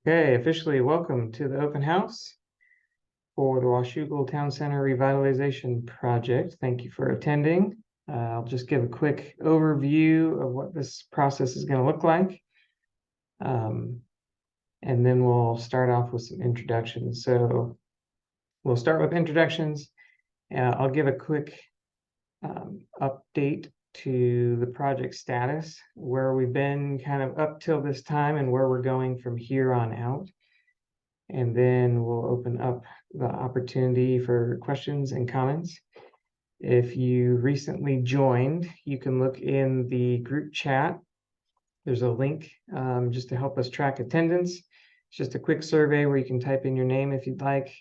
Okay, officially welcome to the open house for the Washougal Towncenter Revitalization Project. Thank you for attending. I'll just give a quick overview of what this process is going to look like. And then we'll start off with some introductions. So we'll start with introductions. I'll give a quick update to the project status, where we've been kind of up till this time and where we're going from here on out. And then we'll open up the opportunity for questions and comments. If you recently joined, you can look in the group chat. There's a link just to help us track attendance. It's just a quick survey where you can type in your name if you'd like,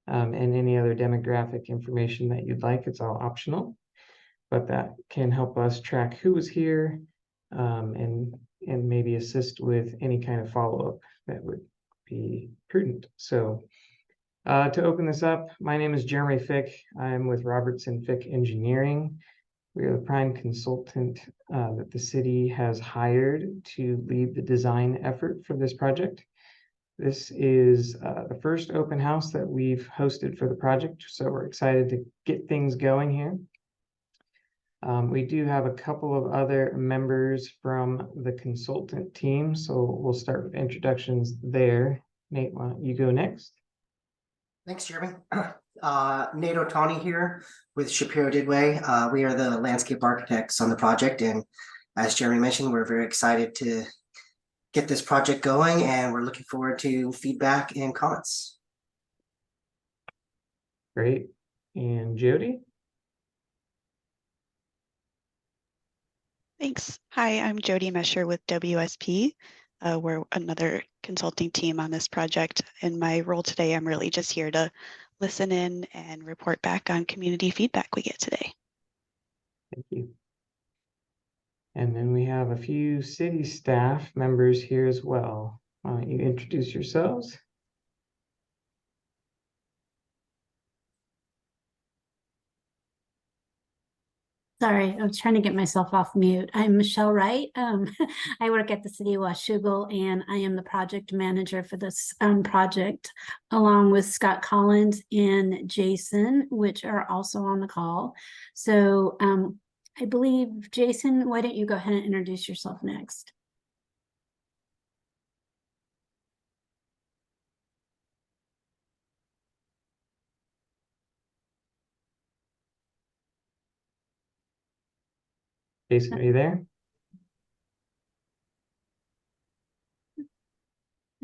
and any other demographic information that you'd like. It's all optional, but that can help us track who was here, and maybe assist with any kind of follow-up that would be prudent. So to open this up, my name is Jeremy Fick. I'm with Robertson Fick Engineering. We are the prime consultant that the city has hired to lead the design effort for this project. This is the first open house that we've hosted for the project, so we're excited to get things going here. We do have a couple of other members from the consultant team, so we'll start with introductions there. Nate, why don't you go next? Thanks, Jeremy. Nate Otani here with Shapiro Didway. We are the landscape architects on the project, and as Jeremy mentioned, we're very excited to get this project going, and we're looking forward to feedback and comments. Great. And Jody? Thanks. Hi, I'm Jody Mesher with WSP. We're another consulting team on this project. In my role today, I'm really just here to listen in and report back on community feedback we get today. Thank you. And then we have a few city staff members here as well. Why don't you introduce yourselves? Sorry, I was trying to get myself off mute. I'm Michelle Wright. I work at the City of Washougal, and I am the project manager for this project, along with Scott Collins and Jason, which are also on the call. So I believe, Jason, why don't you go ahead and introduce yourself next? Jason, are you there?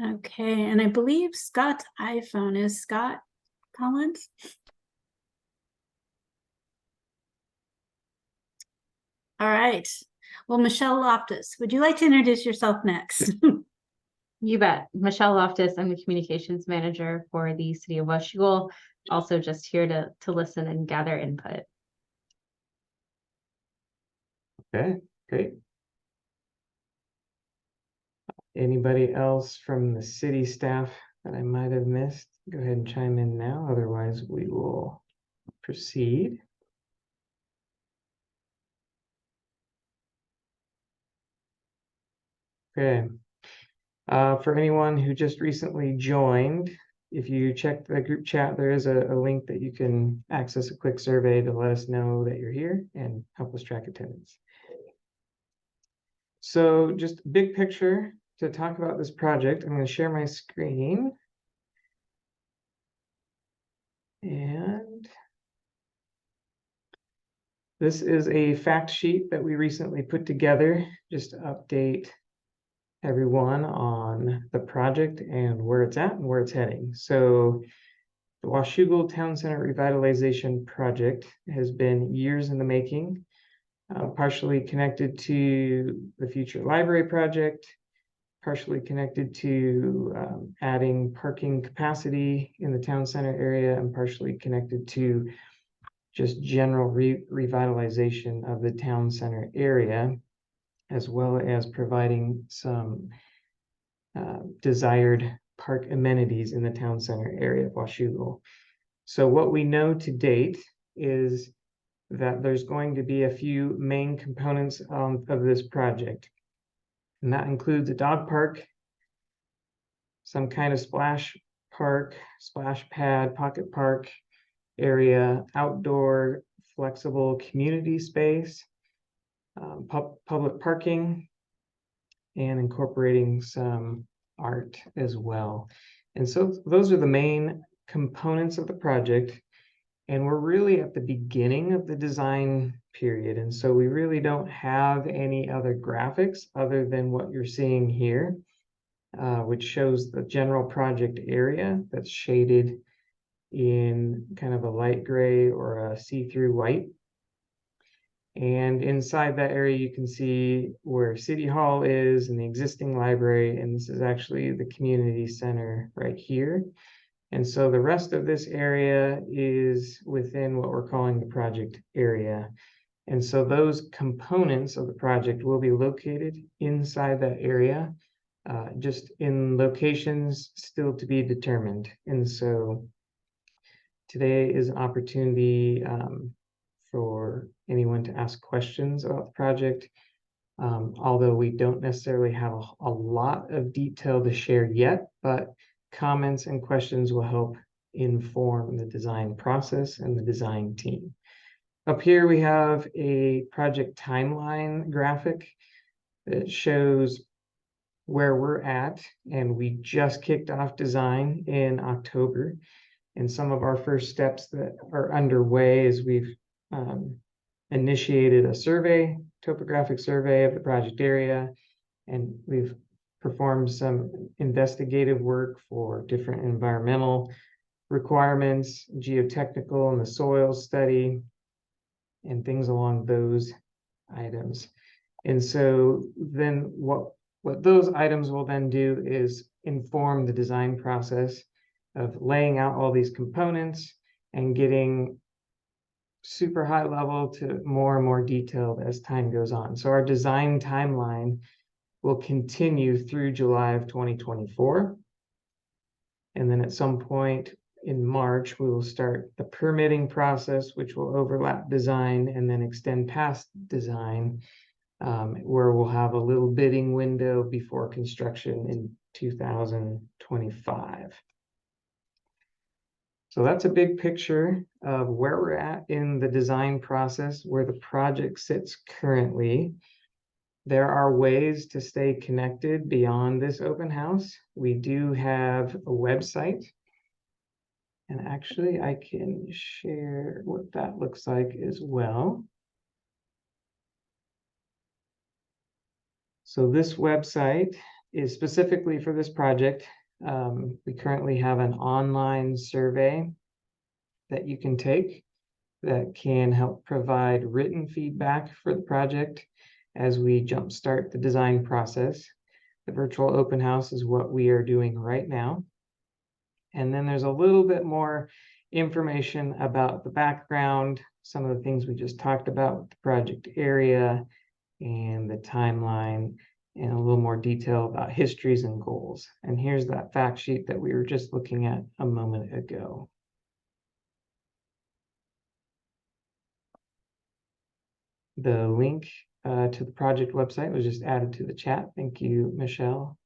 Okay, and I believe Scott's iPhone is Scott Collins. All right. Well, Michelle Loftus, would you like to introduce yourself next? You bet. Michelle Loftus, I'm the communications manager for the City of Washougal. Also just here to listen and gather input. Okay, great. Anybody else from the city staff that I might have missed? Go ahead and chime in now. Otherwise, we will proceed. Okay. For anyone who just recently joined, if you check the group chat, there is a link that you can access a quick survey to let us know that you're here and help us track attendance. So just big picture to talk about this project, I'm going to share my screen. And this is a fact sheet that we recently put together just to update everyone on the project and where it's at and where it's heading. So the Washougal Towncenter Revitalization Project has been years in the making, partially connected to the future library project, partially connected to adding parking capacity in the town center area, and partially connected to just general revitalization of the town center area, as well as providing some desired park amenities in the town center area of Washougal. So what we know to date is that there's going to be a few main components of this project, and that includes a dog park, some kind of splash park, splash pad, pocket park area, outdoor flexible community space, public parking, and incorporating some art as well. And so those are the main components of the project. And we're really at the beginning of the design period. And so we really don't have any other graphics other than what you're seeing here, which shows the general project area that's shaded in kind of a light gray or a see-through white. And inside that area, you can see where City Hall is and the existing library. And this is actually the community center right here. And so the rest of this area is within what we're calling the project area. And so those components of the project will be located inside that area, just in locations still to be determined. And so today is an opportunity for anyone to ask questions about the project. Although we don't necessarily have a lot of detail to share yet, but comments and questions will help inform the design process and the design team. Up here we have a project timeline graphic that shows where we're at, and we just kicked off design in October. And some of our first steps that are underway is we've initiated a survey, topographic survey of the project area, and we've performed some investigative work for different environmental requirements, geotechnical and the soil study, and things along those items. And so then what those items will then do is inform the design process of laying out all these components and getting super high level to more and more detailed as time goes on. So our design timeline will continue through July of 2024. And then at some point in March, we will start the permitting process, which will overlap design and then extend past design, where we'll have a little bidding window before construction in 2025. So that's a big picture of where we're at in the design process, where the project sits currently. There are ways to stay connected beyond this open house. We do have a website. And actually, I can share what that looks like as well. So this website is specifically for this project. We currently have an online survey that you can take that can help provide written feedback for the project as we jumpstart the design process. The virtual open house is what we are doing right now. And then there's a little bit more information about the background, some of the things we just talked about with the project area and the timeline, and a little more detail about histories and goals. And here's that fact sheet that we were just looking at a moment ago. The link to the project website was just added to the chat. Thank you, Michelle.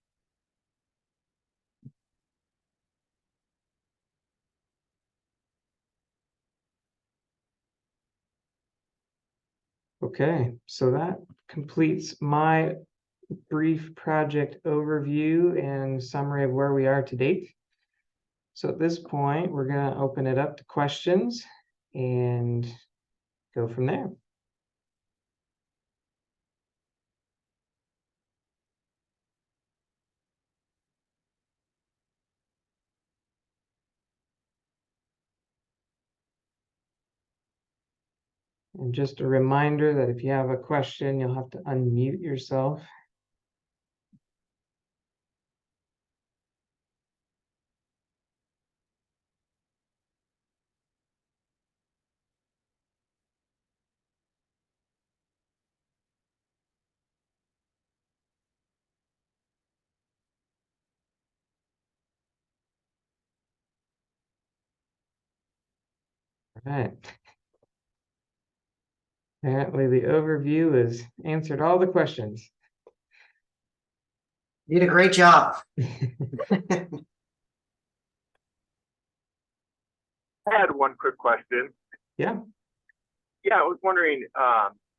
Okay, so that completes my brief project overview and summary of where we are to date. So at this point, we're going to open it up to questions and go from there. And just a reminder that if you have a question, you'll have to unmute yourself. All right. Apparently the overview has answered all the questions. You did a great job. I had one quick question. Yeah. Yeah, I was wondering,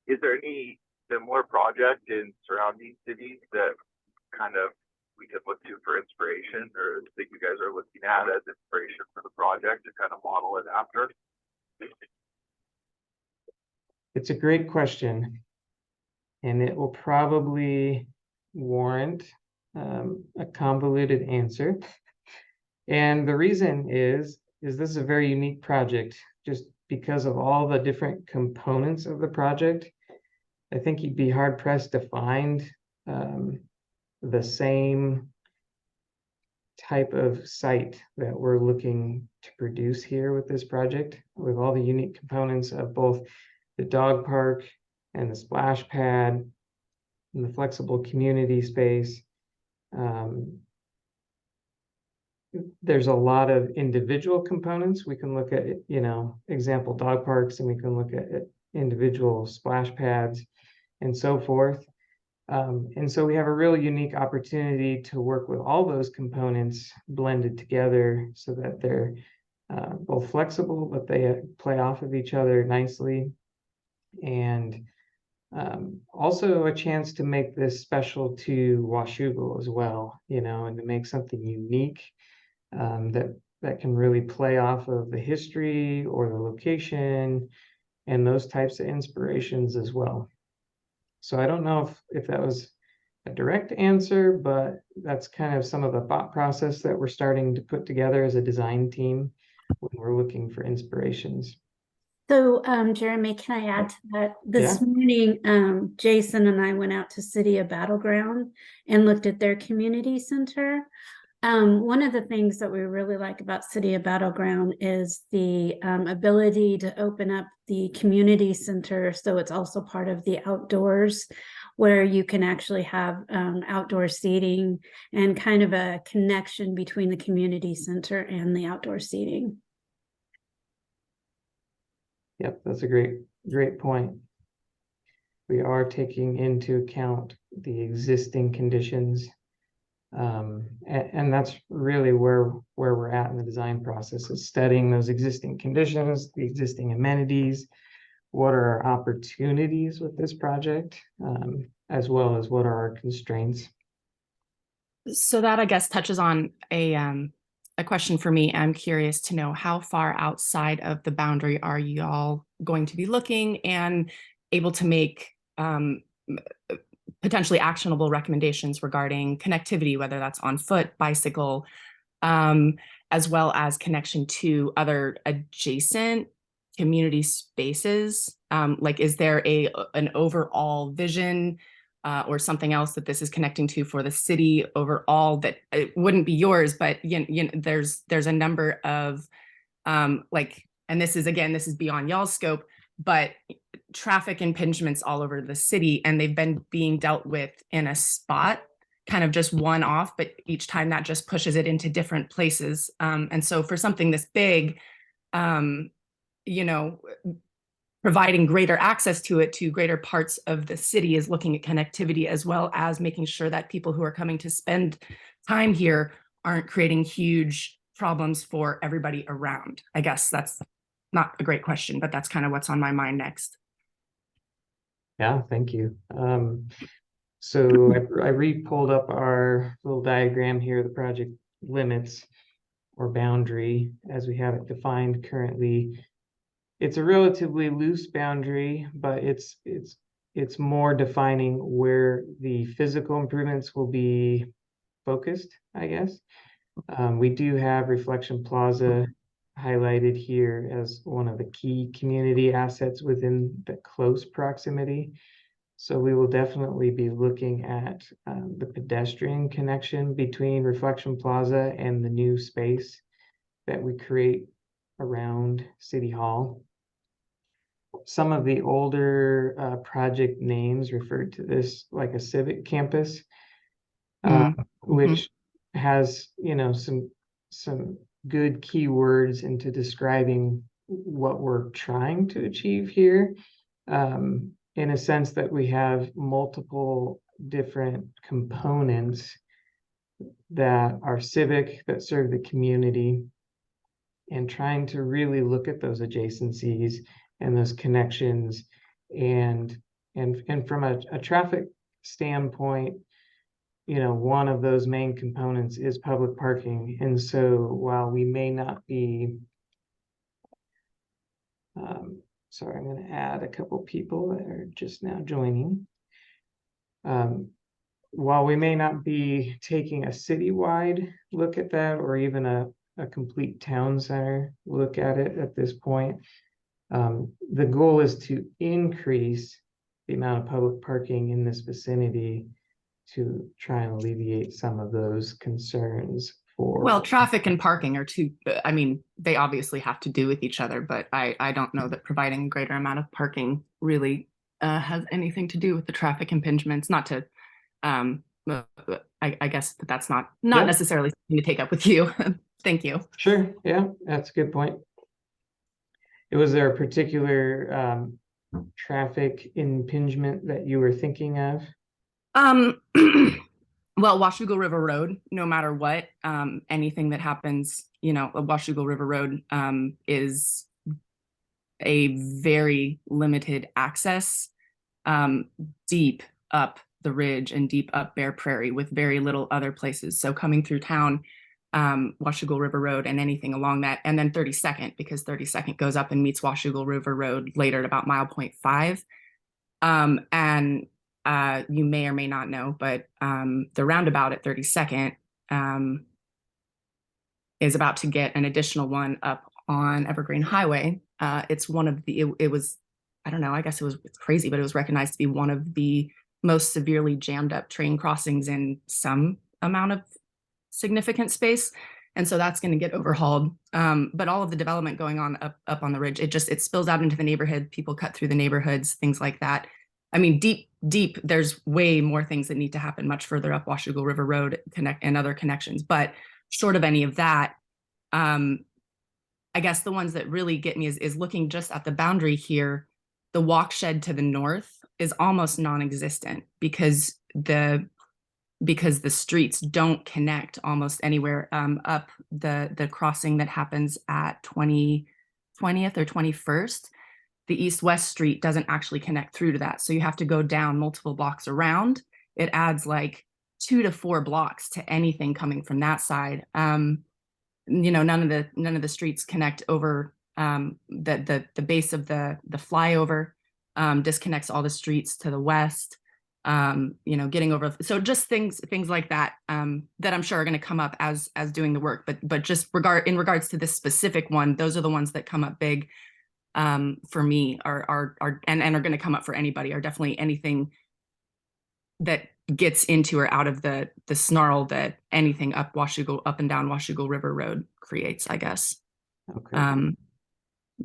is there any similar project in surrounding cities that kind of we could look to for inspiration, or that you guys are looking at as inspiration for the project to kind of model it after? It's a great question. And it will probably warrant a convoluted answer. And the reason is this is a very unique project just because of all the different components of the project. I think you'd be hard pressed to find the same type of site that we're looking to produce here with this project, with all the unique components of both the dog park and the splash pad and the flexible community space. There's a lot of individual components. We can look at, example dog parks, and we can look at individual splash pads and so forth. And so we have a really unique opportunity to work with all those components blended together so that they're both flexible, but they play off of each other nicely. And also a chance to make this special to Washougal as well, and to make something unique that can really play off of the history or the location and those types of inspirations as well. So I don't know if that was a direct answer, but that's kind of some of the thought process that we're starting to put together as a design team when we're looking for inspirations. So, Jeremy, can I add to that? This morning, Jason and I went out to City of Battleground and looked at their community center. One of the things that we really like about City of Battleground is the ability to open up the community center so it's also part of the outdoors, where you can actually have outdoor seating and kind of a connection between the community center and the outdoor seating. Yep, that's a great point. We are taking into account the existing conditions. And that's really where we're at in the design process, is studying those existing conditions, the existing amenities, what are our opportunities with this project, as well as what are our constraints. So that, I guess, touches on a question for me. I'm curious to know, how far outside of the boundary are y'all going to be looking and able to make potentially actionable recommendations regarding connectivity, whether that's on foot, bicycle, as well as connection to other adjacent community spaces? Like, is there an overall vision or something else that this is connecting to for the city overall that it wouldn't be yours, but there's a number of and this is beyond y'all's scope, but traffic impingements all over the city, and they've been being dealt with in a spot, kind of just one off, but each time that just pushes it into different places. And so for something this big, providing greater access to it to greater parts of the city is looking at connectivity, as well as making sure that people who are coming to spend time here aren't creating huge problems for everybody around. I guess that's not a great question, but that's kind of what's on my mind next. Yeah, thank you. So I re-pulled up our little diagram here, the project limits or boundary as we have it defined currently. It's a relatively loose boundary, but it's more defining where the physical improvements will be focused, I guess. We do have Reflection Plaza highlighted here as one of the key community assets within the close proximity. So we will definitely be looking at the pedestrian connection between Reflection Plaza and the new space that we create around City Hall. Some of the older project names referred to this like a civic campus, which has, some good keywords into describing what we're trying to achieve here, in a sense that we have multiple different components that are civic, that serve the community, and trying to really look at those adjacencies and those connections. And from a traffic standpoint, you know, one of those main components is public parking. And so while we may not be, sorry, I'm going to add a couple people that are just now joining. While we may not be taking a citywide look at that, or even a complete town center look at it at this point, the goal is to increase the amount of public parking in this vicinity to try and alleviate some of those concerns for. Well, traffic and parking are two, I mean, they obviously have to do with each other, but I don't know that providing a greater amount of parking really has anything to do with the traffic impingements. Not to, I guess that's not Yeah. necessarily something to take up with you. Thank you. Sure, yeah, that's a good point. Was there a particular traffic impingement that you were thinking of? Well, Washougal River Road, no matter what, anything that happens, you know, Washougal River Road is a very limited access deep up the ridge and deep up Bear Prairie with very little other places. So coming through town, Washougal River Road and anything along that, and then 32nd, because 32nd goes up and meets Washougal River Road later at about 1.5 miles. And you may or may not know, but the roundabout at 32nd is about to get an additional one up on Evergreen Highway. It's one of the, it was, I don't know, I guess it's crazy, but it was recognized to be one of the most severely jammed up train crossings in some amount of significant space. And so that's going to get overhauled. But all of the development going on up on the ridge, it spills out into the neighborhood. People cut through the neighborhoods, things like that. I mean, deep, there's way more things that need to happen much further up Washougal River Road and other connections. But short of any of that, I guess the ones that really get me is looking just at the boundary here. The walk shed to the north is almost non-existent because the streets don't connect almost anywhere up the crossing that happens at 20th or 21st. The east-west street doesn't actually connect through to that. So you have to go down multiple blocks around. It adds like 2 to 4 blocks to anything coming from that side. You know, none of the streets connect over. The base of the flyover disconnects all the streets to the west. You know, getting over, so just things like that that I'm sure are going to come up as doing the work. But just in regards to this specific one, those are the ones that come up big for me and are going to come up for anybody. Are definitely anything that gets into or out of the snarl that anything up and down Washougal River Road creates, I guess. Okay.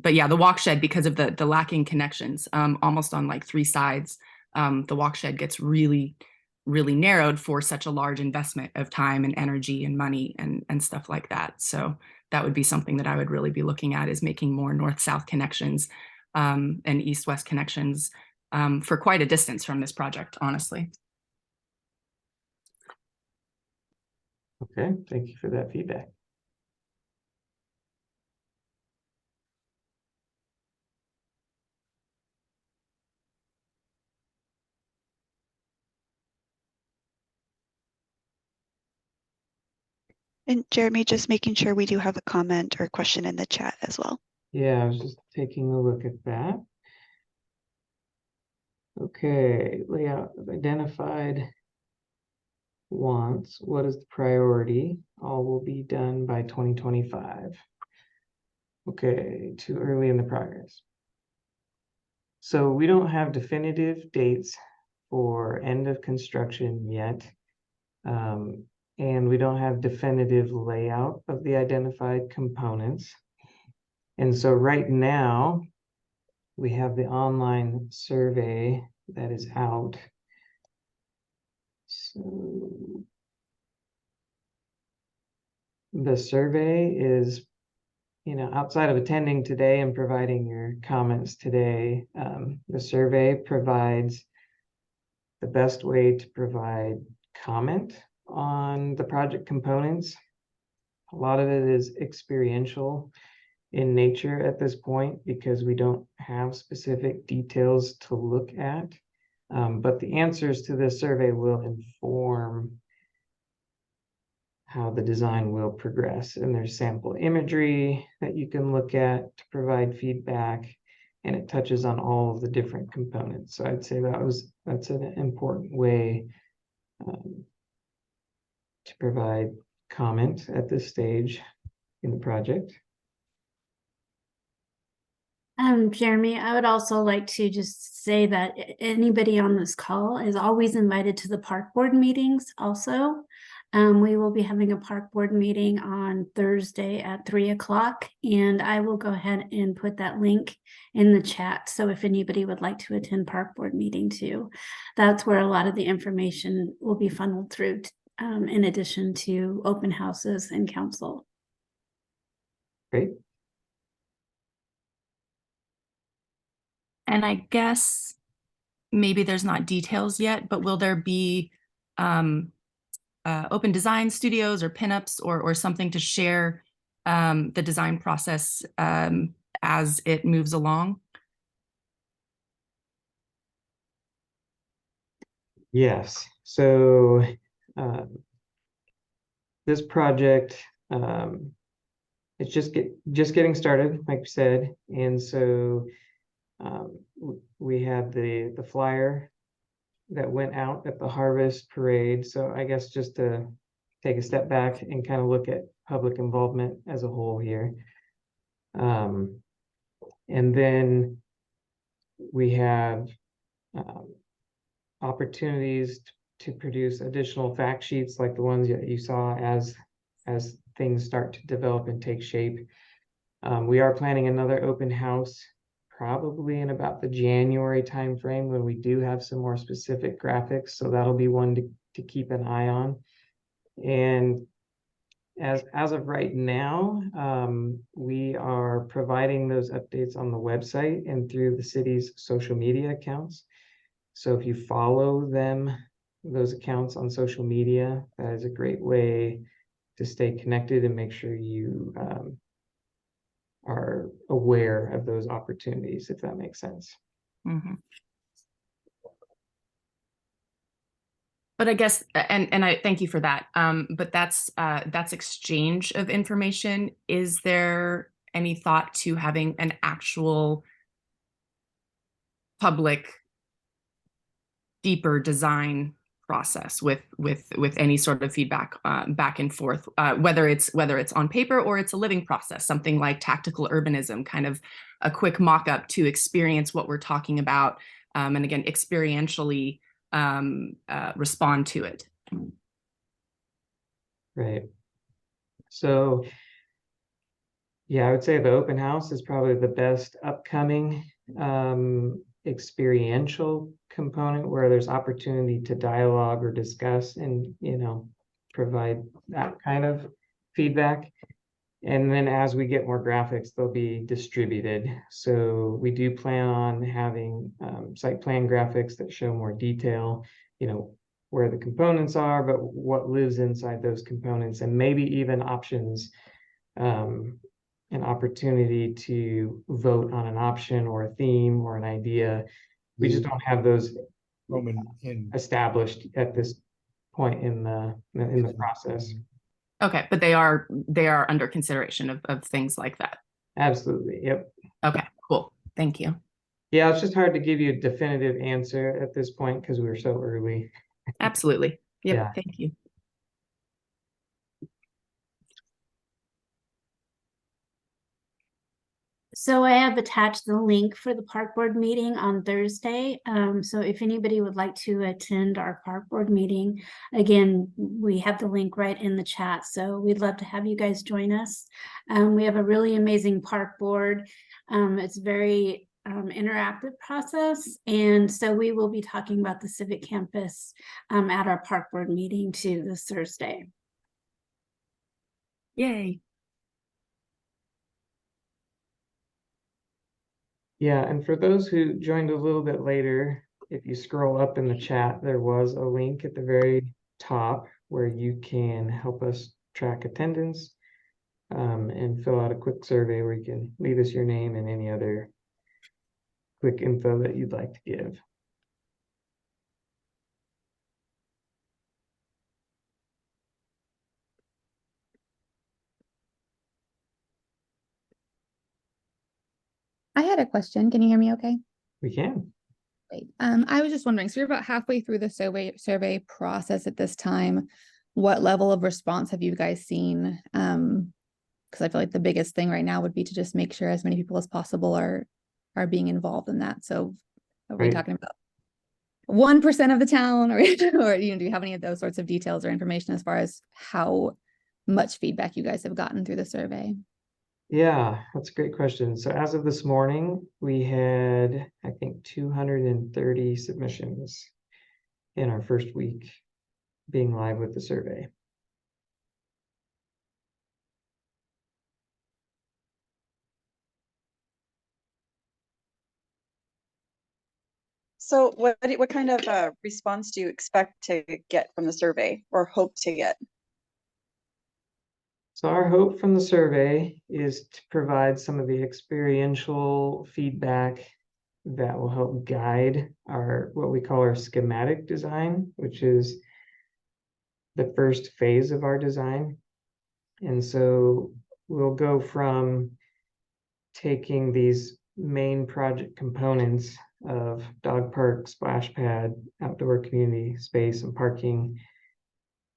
But yeah, the walk shed, because of the lacking connections, almost on like 3 sides, the walk shed gets really, really narrowed for such a large investment of time and energy and money and stuff like that. So that would be something that I would really be looking at, is making more north-south connections and east-west connections for quite a distance from this project, honestly. Okay, thank you for that feedback. And Jeremy, just making sure we do have a comment or question in the chat as well. Yeah, I was just taking a look at that. Okay, layout of identified wants. What is the priority? All will be done by 2025. Okay, too early in the progress. So we don't have definitive dates for end of construction yet. And we don't have definitive layout of the identified components. And so right now, we have the online survey that is out. So the survey is, you know, outside of attending today and providing your comments today, the survey provides the best way to provide comment on the project components. A lot of it is experiential in nature at this point because we don't have specific details to look at. But the answers to this survey will inform how the design will progress. And there's sample imagery that you can look at to provide feedback, and it touches on all of the different components. So I'd say that's an important way to provide comment at this stage in the project. Jeremy, I would also like to just say that anybody on this call is always invited to the park board meetings also. We will be having a park board meeting on Thursday at 3 o'clock, and I will go ahead and put that link in the chat. So if anybody would like to attend park board meeting too, that's where a lot of the information will be funneled through, in addition to open houses and council. Great. And I guess maybe there's not details yet, but will there be open design studios or pinups or something to share the design process as it moves along? Yes. So this project, it's just getting started, like we said, and so we had the flyer that went out at the harvest parade. So I guess just to take a step back and kind of look at public involvement as a whole here. And then we have opportunities to produce additional fact sheets like the ones that you saw as things start to develop and take shape. We are planning another open house probably in about the January timeframe when we do have some more specific graphics. So that'll be one to keep an eye on. And as of right now, we are providing those updates on the website and through the city's social media accounts. So if you follow those accounts on social media, that is a great way to stay connected and make sure you are aware of those opportunities, if that makes sense. Mm-hmm. But I guess, and I thank you for that. But that's exchange of information. Is there any thought to having an actual public, deeper design process with any sort of feedback back and forth, whether it's on paper or it's a living process, something like tactical urbanism, kind of a quick mock-up to experience what we're talking about, and again, experientially respond to it. Right. So yeah, I would say the open house is probably the best upcoming experiential component where there's opportunity to dialogue or discuss and, provide that kind of feedback. And then as we get more graphics, they'll be distributed. So we do plan on having site plan graphics that show more detail, where the components are, but what lives inside those components, and maybe even options, an opportunity to vote on an option or a theme or an idea. We just don't have those established at this point in the process. Okay, but they are under consideration of things like that. Absolutely. Yep. Okay, cool. Thank you. Yeah, it's just hard to give you a definitive answer at this point because we're so early. Absolutely. Yep. Yeah. Thank you. So I have attached the link for the park board meeting on Thursday. So if anybody would like to attend our park board meeting, again, we have the link right in the chat. So we'd love to have you guys join us. We have a really amazing park board. It's very interactive process. And so we will be talking about the civic campus at our park board meeting too this Thursday. Yay. Yeah, and for those who joined a little bit later, if you scroll up in the chat, there was a link at the very top where you can help us track attendance and fill out a quick survey where you can leave us your name and any other quick info that you'd like to give. I had a question. Can you hear me okay? We can. Great. I was just wondering, so you're about halfway through the survey process at this time. What level of response have you guys seen? Because I feel like the biggest thing right now would be to just make sure as many people as possible are being involved in that. So are we Right. talking about 1% of the town, or or do you have any of those sorts of details or information as far as how much feedback you guys have gotten through the survey? Yeah, that's a great question. So as of this morning, we had, I think, 230 submissions in our first week being live with the survey. So what kind of response do you expect to get from the survey or hope to get? So our hope from the survey is to provide some of the experiential feedback that will help guide our what we call our schematic design, which is the first phase of our design. And so we'll go from taking these main project components of dog park, splash pad, outdoor community space, and parking.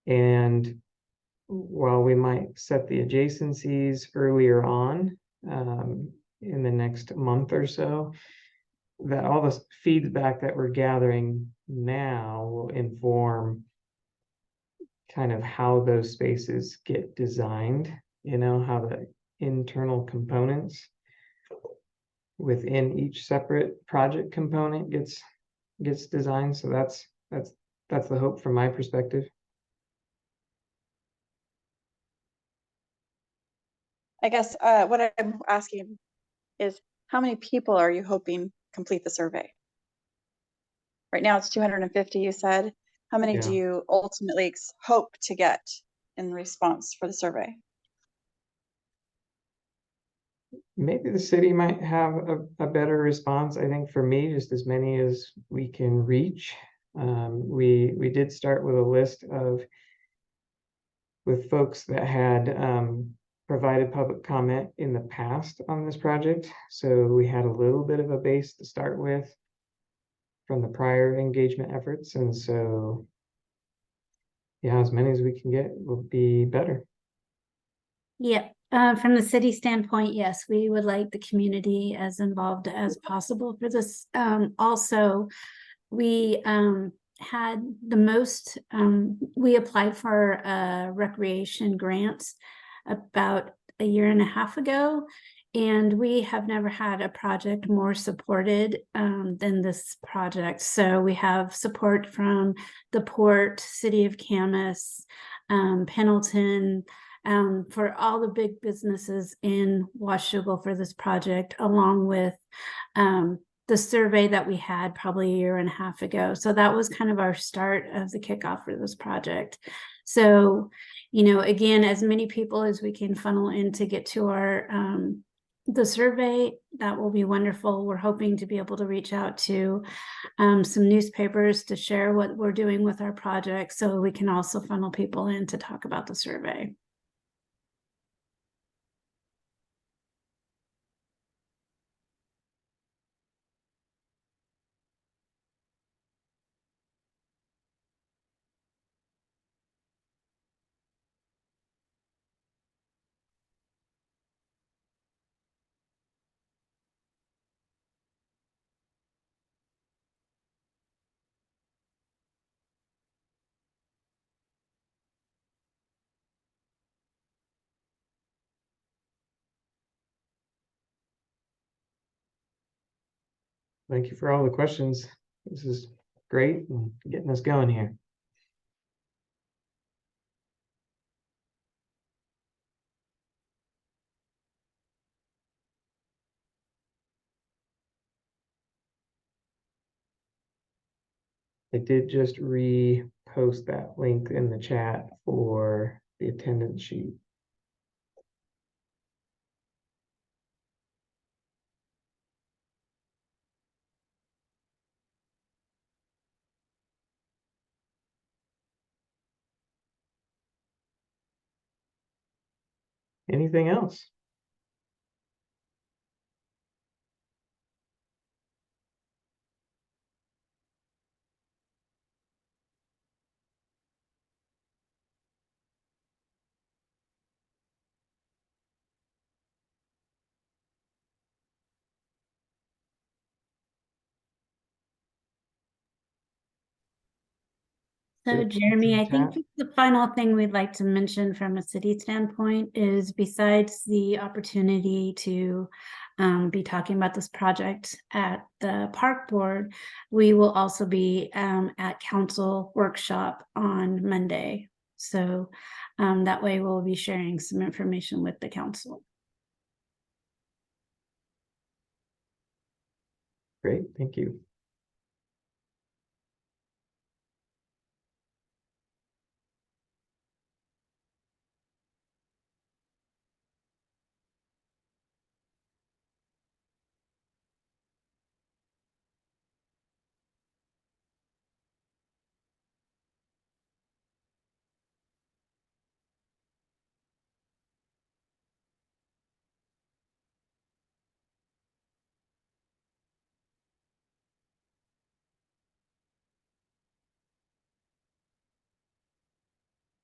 And while we might set the adjacencies earlier on in the next month or so, that all the feedback that we're gathering now will inform kind of how those spaces get designed, how the internal components within each separate project component gets designed. So that's the hope from my perspective. I guess what I'm asking is how many people are you hoping complete the survey? Right now it's 250, you said. How many do Yeah. you ultimately hope to get in response for the survey? Maybe the city might have a better response. I think for me, just as many as we can reach. We did start with a list with folks that had provided public comment in the past on this project. So we had a little bit of a base to start with from the prior engagement efforts. And so, yeah, as many as we can get will be better. Yep. From the city standpoint, yes, we would like the community as involved as possible for this. Also, we had the most, we applied for recreation grants about a year and a half ago. And we have never had a project more supported than this project. So we have support from the Port, City of Camas, Pendleton, for all the big businesses in Washougal for this project, along with the survey that we had probably a year and a half ago. So that was kind of our start of the kickoff for this project. So, again, as many people as we can funnel in to get to our the survey, that will be wonderful. We're hoping to be able to reach out to some newspapers to share what we're doing with our project, so we can also funnel people in to talk about the survey. Thank you for all the questions. This is great and getting us going here. I did just repost that link in the chat for the attendance sheet. Anything else? So Good. Jeremy, I think Chat. the final thing we'd like to mention from a city standpoint is besides the opportunity to be talking about this project at the park board, we will also be at council workshop on Monday. So that way we'll be sharing some information with the council. Great, thank you.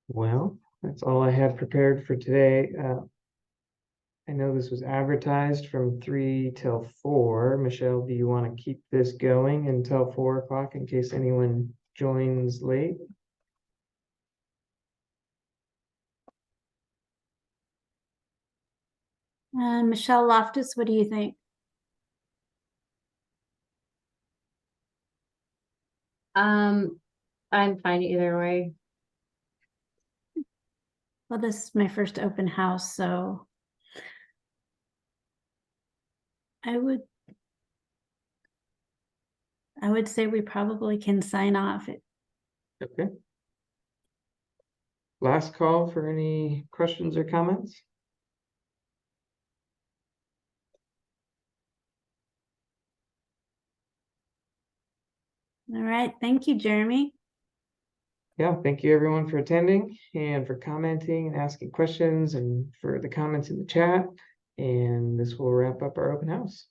Well, that's all I had prepared for today. I know this was advertised from 3 till 4. Michelle, do you want to keep this going until 4 o'clock in case anyone joins late? Michelle Loftus, what do you think? I'm fine either way. Well, this is my first open house, so I would say we probably can sign off. Okay. Last call for any questions or comments? All right, thank you, Jeremy. Yeah, thank you everyone for attending and for commenting and asking questions and for the comments in the chat. And this will wrap up our open house.